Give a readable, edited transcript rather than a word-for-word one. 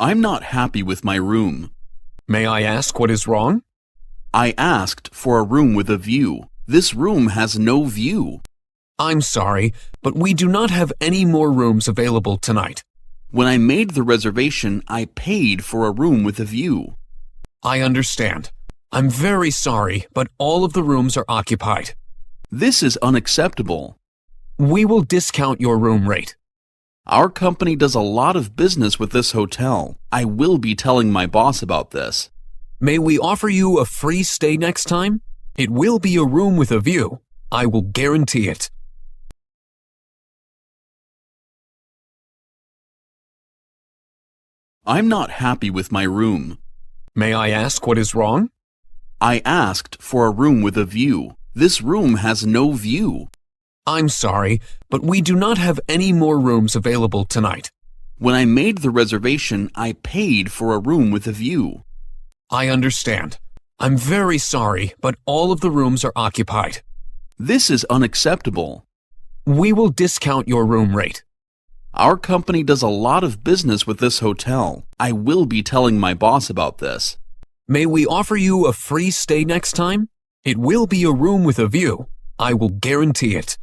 I'm not happy with my room. May I ask what is wrong? I asked for a room with a view. This room has no view. I'm sorry, but we do not have any more rooms available tonight. When I made the reservation, I paid for a room with a view. I understand. I'm very sorry, but all of the rooms are occupied. This is unacceptable. We will discount your room rate. Our company does a lot of business with this hotel. I will be telling my boss about this. May we offer you a free stay next time? It will be a room with a view. I will guarantee it. I'm not happy with my room. May I ask what is wrong? I asked for a room with a view. This room has no view. I'm sorry, but we do not have any more rooms available tonight. When I made the reservation, I paid for a room with a view. I understand. I'm very sorry, but all of the rooms are occupied. This is unacceptable. We will discount your room rate. Our company does a lot of business with this hotel. I will be telling my boss about this. May we offer you a free stay next time? It will be a room with a view. I will guarantee it.